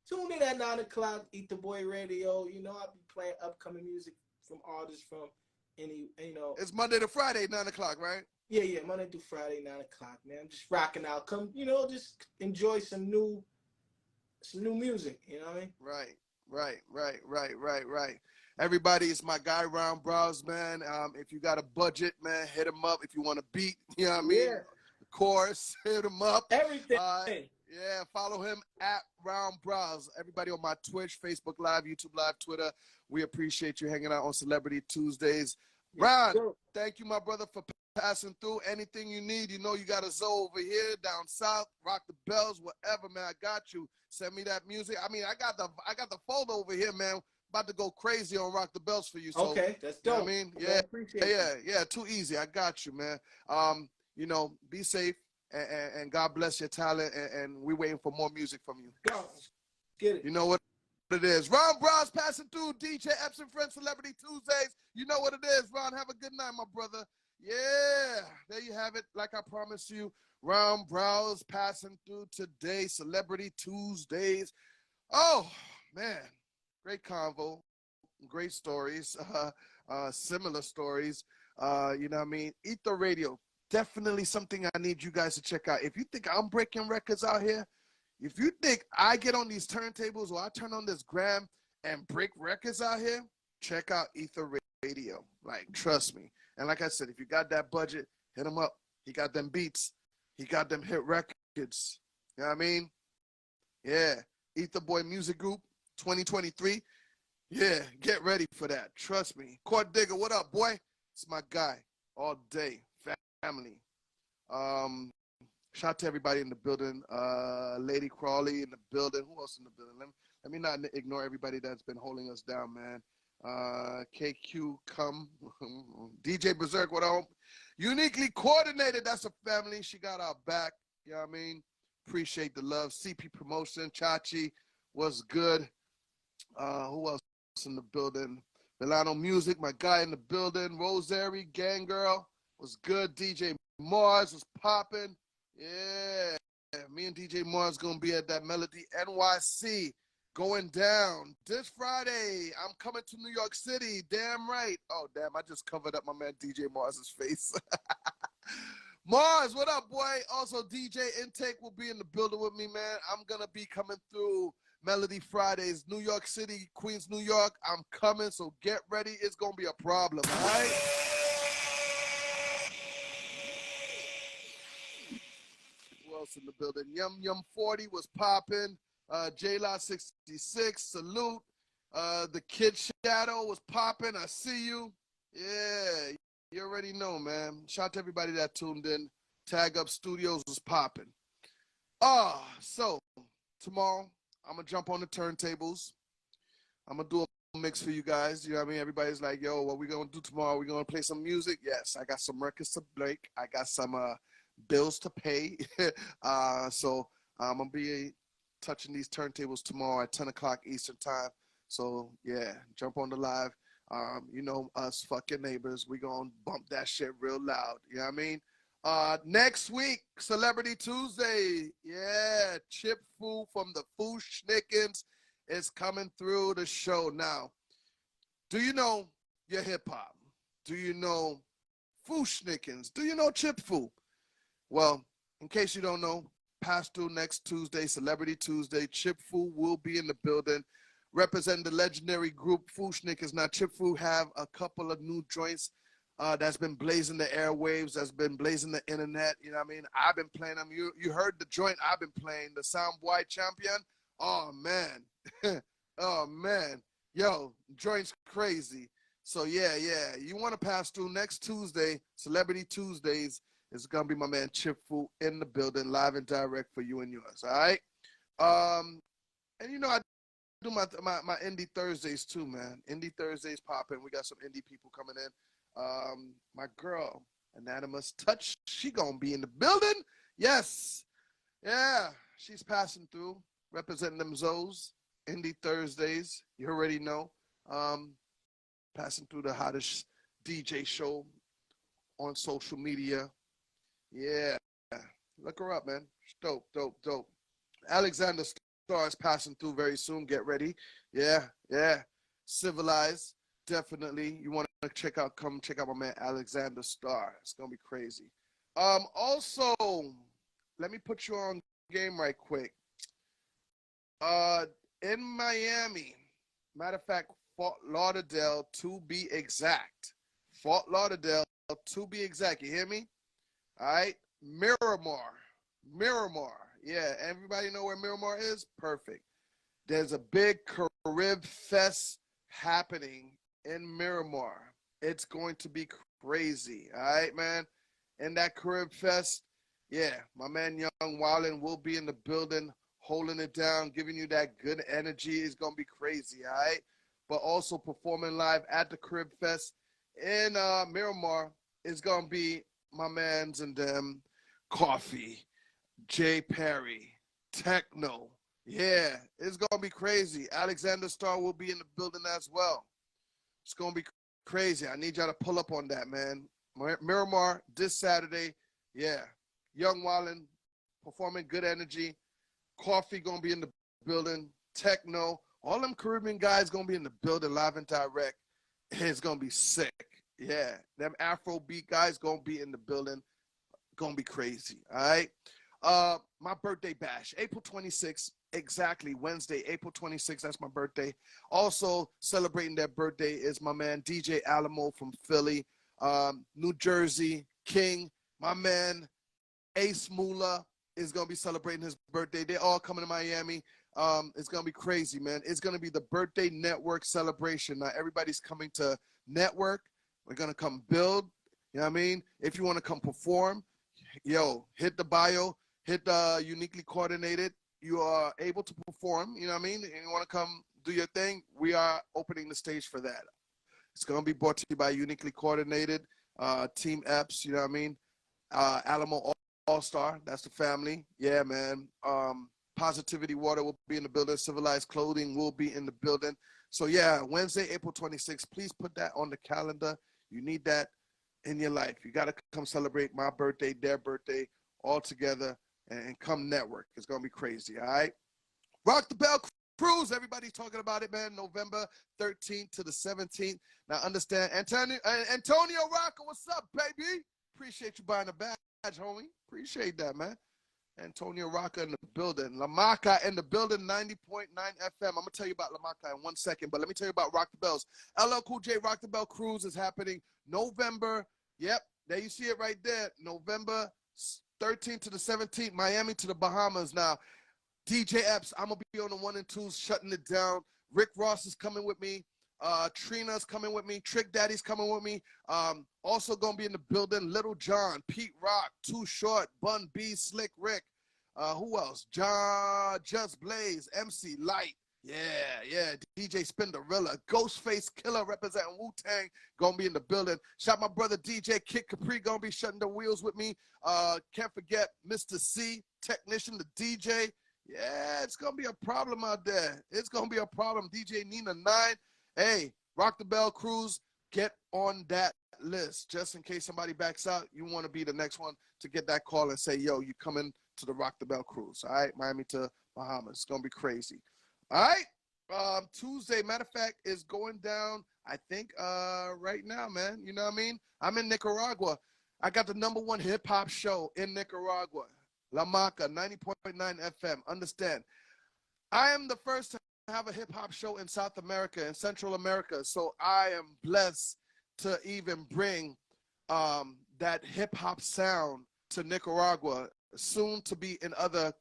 S6: Tune in at 9 o'clock, Ether Boy Radio. I'll be playing upcoming music from artists from any,
S5: It's Monday to Friday, 9 o'clock, right?
S6: Yeah, Monday through Friday, 9 o'clock, man. I'm just rocking out. Come, just enjoy some new music, you know what I mean?
S5: Right. Everybody, it's my guy, Ron Browz, man. If you got a budget, man, hit him up. If you want a beat, you know what I mean?
S6: Yeah.
S5: Of course, hit him up.
S6: Everything.
S5: Yeah, follow him at Ron Browz. Everybody on my Twitch, Facebook Live, YouTube Live, Twitter. We appreciate you hanging out on Celebrity Tuesdays. Ron, thank you, my brother, for passing through. Anything you need, you got a Zoe over here, down south, rock the bells, whatever, man. I got you. Send me that music. I mean, I got the folder over here, man. About to go crazy on Rock the Bells for you. So,
S6: okay, that's dope.
S5: I mean, yeah, too easy. I got you, man. Be safe and God bless your talent. And we're waiting for more music from you.
S6: Go. Get it.
S5: You know what it is. Ron Browz passing through DJ Epps and Friends Celebrity Tuesdays. You know what it is, Ron. Have a good night, my brother. Yeah, there you have it. Like I promised you, Ron Browz passing through today, Celebrity Tuesdays. Oh, man. Great convo, great stories, similar stories. You know what I mean? Ether Radio, definitely something I need you guys to check out. If you think I'm breaking records out here, if you think I get on these turntables or I turn on this gram and break records out here, check out Ether Radio. Like, trust me. And like I said, if you got that budget, hit him up. He got them beats. He got them hit records. You know what I mean? Yeah. Ether Boy Music Group. 2023, yeah, get ready for that. Trust me. Court Digger, what up, boy? It's my guy all day, family. Shout out to everybody in the building. Lady Crawley in the building. Who else in the building? Let me not ignore everybody that's been holding us down, man. KQ, come. DJ Berserk, what up? Uniquely Coordinated, that's a family. She got our back. You know what I mean? Appreciate the love. CP Promotion, Chachi, what's good? Who else in the building? Milano Music, my guy in the building. Rosary, Gang Girl, was good. DJ Mars was popping. Yeah, me and DJ Mars gonna be at that Melody NYC going down this Friday. I'm coming to New York City. Damn right. Oh, damn. I just covered up my man DJ Mars's face. Mars, what up, boy? Also, DJ Intake will be in the building with me, man. I'm going to be coming through Melody Fridays, New York City, Queens, New York. I'm coming, so get ready. It's going to be a problem, all right? Who else in the building? Yum Yum 40 was popping. J-Law 66, salute. The Kid Shadow was popping. I see you. Yeah, you already know, man. Shout out to everybody that tuned in. Tag Up Studios was popping. So tomorrow I'm gonna jump on the turntables. I'm gonna do a mix for you guys. You know what I mean? Everybody's like, yo, what we gonna do tomorrow? We gonna play some music? Yes, I got some records to break. I got some bills to pay. So I'm gonna be touching these turntables tomorrow at 10 o'clock Eastern time. So yeah, jump on the live. You know us fucking neighbors, we gonna bump that shit real loud. You know what I mean? Next week, Celebrity Tuesday. Yeah, Chip Fu from the Foo Schnickens is coming through the show. Now, do you know your hip hop? Do you know Foo Schnickens? Do you know Chip Fu? Well, in case you don't know, pass through next Tuesday, Celebrity Tuesday. Chip Fu will be in the building representing the legendary group Foo Schnickens. Now, Chip Fu have a couple of new joints that's been blazing the airwaves, that's been blazing the internet. You know what I mean? I've been playing them. You heard the joint I've been playing, the Soundboy Champion. Oh, man. Oh, man. Yo, joint's crazy. So, yeah. You want to pass through next Tuesday, Celebrity Tuesdays. It's going to be my man Chip Fu in the building, live and direct for you and yours, all right? And, you know, I do my Indie Thursdays too, man. Indie Thursdays popping. We got some indie people coming in. My girl, Anonymous Touch, she going to be in the building. Yes. Yeah, she's passing through, representing them Zoes. Indie Thursdays, you already know. Passing through the hottest DJ show on social media. Yeah, look her up, man. Dope. Alexander Star is passing through very soon. Get ready. Yeah. Civilized, definitely. You want to come check out my man Alexander Star. It's gonna be crazy. Also, let me put you on game right quick. In Miami, matter of fact, Fort Lauderdale to be exact. Fort Lauderdale to be exact. You hear me? All right, Miramar. Yeah, everybody know where Miramar is? Perfect. There's a big Carib Fest happening in Miramar. It's going to be crazy. All right, man. And that Carib Fest, yeah, my man Young Wildin will be in the building, holding it down, giving you that good energy. It's going to be crazy, all right? But also performing live at the Carib Fest in Miramar is going to be my mans and them, Coffee, Jay Perry, Techno. Yeah, it's going to be crazy. Alexander Starr will be in the building as well. It's going to be crazy. I need y'all to pull up on that, man. Miramar this Saturday. Yeah. Young Wallin performing good energy. Coffee going to be in the building. Techno. All them Caribbean guys going to be in the building live and direct. It's going to be sick. Yeah. Them Afro beat guys going to be in the building. Going to be crazy. All right. My birthday bash, April 26th, exactly, Wednesday, April 26th, that's my birthday. Also celebrating that birthday is my man DJ Alamo from Philly, New Jersey, King, my man Ace Moolah is going to be celebrating his birthday. They're all coming to Miami. It's going to be crazy, man. It's going to be the birthday network celebration. Now, everybody's coming to network. We're going to come build, you know what I mean? If you want to come perform, yo, hit the bio. Hit Uniquely Coordinated. You are able to perform, you know what I mean? And you want to come do your thing, we are opening the stage for that. It's going to be brought to you by Uniquely Coordinated, Team Epps, you know what I mean? Alamo All-Star, that's the family. Yeah, man. Positivity Water will be in the building. Civilized Clothing will be in the building. So, yeah, Wednesday, April 26th. Please put that on the calendar. You need that in your life. You got to come celebrate my birthday, their birthday, all together. And come network. It's going to be crazy, all right? Rock the Bell Cruise, everybody's talking about it, man. November 13th to the 17th. Now, understand, Antonio Rocca, what's up, baby? Appreciate you buying a badge, homie. Appreciate that, man. Antonio Rocca in the building. La Maca in the building, 90.9 FM. I'm going to tell you about La Maca in 1 second, but let me tell you about Rock the Bells. LL Cool J Rock the Bell Cruise is happening November. Yep, there you see it right there. November 13th to the 17th, Miami to the Bahamas. Now, DJ Epps, I'm going to be on the 1 and 2s, shutting it down. Rick Ross is coming with me. Trina's coming with me. Trick Daddy's coming with me. Also going to be in the building, Little John, Pete Rock, Too Short, Bun B, Slick Rick. Who else? John, Just Blaze, MC Light. Yeah. DJ Spinderella, Ghostface Killer representing Wu-Tang, gonna be in the building. Shout my brother DJ Kid Capri, gonna be shutting the wheels with me. Can't forget Mr. C, technician, the DJ. Yeah, it's gonna be a problem out there. It's gonna be a problem. DJ Nina 9. Hey, Rock the Bell Cruise, get on that list. Just in case somebody backs out, you want to be the next one to get that call and say, yo, you coming to the Rock the Bell Cruise. All right, Miami to Bahamas. It's gonna be crazy. All right, Tuesday, matter of fact, is going down, I think, right now, man. You know what I mean? I'm in Nicaragua. I got the #1 hip-hop show in Nicaragua. La Maca, 90.9 FM. Understand, I am the first to have a hip-hop show in South America, in Central America, so I am blessed to even bring that hip-hop sound to Nicaragua, soon to be in other,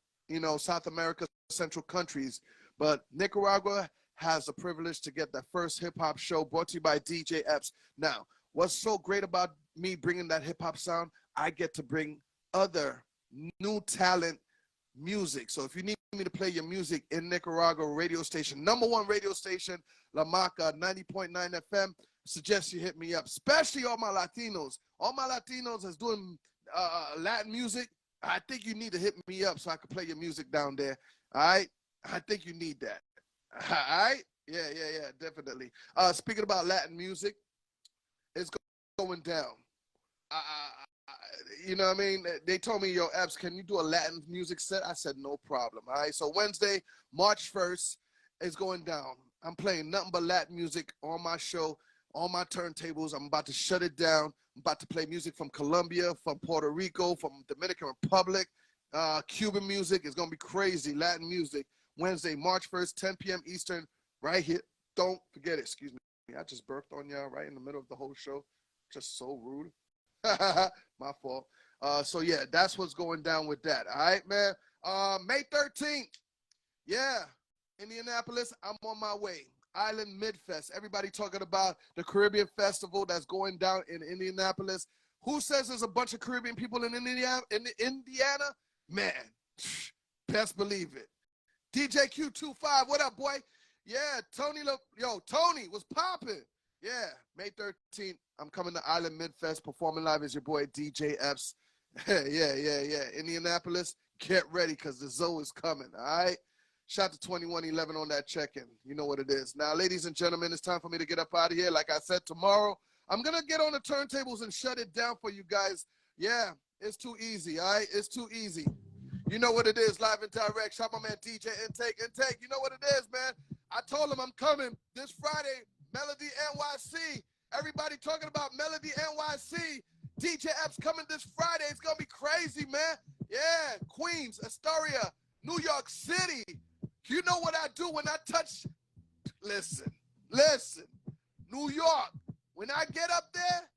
S5: South America, Central countries. But Nicaragua has the privilege to get that first hip-hop show brought to you by DJ Epps. Now, what's so great about me bringing that hip-hop sound, I get to bring other new talent music. So if you need me to play your music in Nicaragua radio station, #1 radio station, La Maca, 90.9 FM, suggest you hit me up, especially all my Latinos. All my Latinos that's doing Latin music, I think you need to hit me up so I can play your music down there. All right? I think you need that. All right? Yeah, definitely. Speaking about Latin music, it's going down. You know what I mean? They told me, yo, Epps, can you do a Latin music set? I said, no problem. All right? So Wednesday, March 1st, is going down. I'm playing nothing but Latin music on my show, on my turntables. I'm about to shut it down. I'm about to play music from Colombia, from Puerto Rico, from Dominican Republic, Cuban music. It's going to be crazy, Latin music. Wednesday, March 1st, 10 p.m. Eastern, right here. Don't forget it. Excuse me. I just burped on y'all right in the middle of the whole show. Just so rude. My fault. So, yeah, that's what's going down with that. All right, man. May 13th. Yeah, Indianapolis, I'm on my way. Island Midfest. Everybody talking about the Caribbean Festival that's going down in Indianapolis. Who says there's a bunch of Caribbean people in Indiana? Man, best believe it. DJ Q25, what up, boy? Yeah, Tony was popping. Yeah, May 13th, I'm coming to Island Midfest, performing live as your boy DJ Epps. Yeah. Indianapolis, get ready because the Zoe is coming, all right? Shout to 2111 on that check-in. You know what it is. Now, ladies and gentlemen, it's time for me to get up out of here. Like I said, tomorrow, I'm going to get on the turntables and shut it down for you guys. Yeah, it's too easy, all right? It's too easy. You know what it is, live and direct. Shout my man DJ Intake. You know what it is, man. I told him I'm coming this Friday, Melody NYC. Everybody talking about Melody NYC. DJ Epps coming this Friday. It's going to be crazy, man. Yeah, Queens, Astoria, New York City. You know what I do when I touch? Listen. New York, when I get up there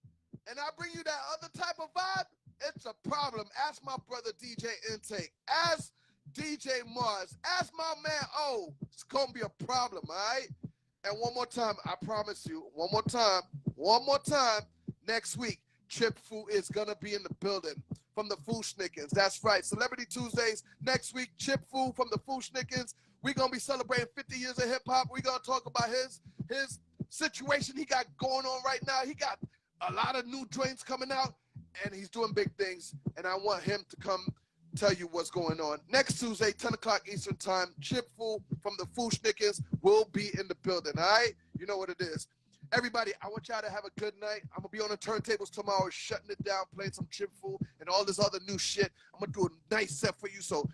S5: and I bring you that other type of vibe, it's a problem. Ask my brother DJ Intake. Ask DJ Mars. Ask my man O. It's going to be a problem, all right? And one more time, I promise you, one more time, next week, Chip Fu is going to be in the building from the Fushnikins. That's right. Celebrity Tuesdays next week, Chip Fu from the Fushnikins. We're going to be celebrating 50 years of hip-hop. We're going to talk about his situation he got going on right now. He got a lot of new joints coming out, and he's doing big things, and I want him to come tell you what's going on. Next Tuesday, 10 o'clock Eastern Time, Chip Fu from the Fushnikins will be in the building, all right? You know what it is. Everybody, I want y'all to have a good night. I'm going to be on the turntables tomorrow, shutting it down, playing some Chip Fu and all this other new shit. I'm going to do a nice set for you, so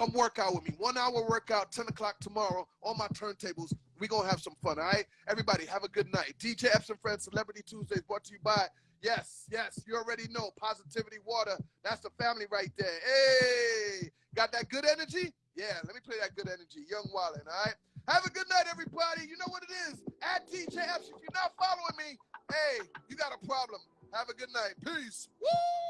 S5: Come work out with me. 1 hour workout, 10 o'clock tomorrow on my turntables. We're going to have some fun, all right? Everybody, have a good night. DJ Epps and Friends Celebrity Tuesdays brought to you by, yes, you already know, Positivity Water. That's the family right there. Hey, got that good energy? Yeah, let me play that good energy. Young Wallin, all right? Have a good night, everybody. You know what it is. At DJ Epps, if you're not following me, hey, you got a problem. Have a good night. Peace. Woo!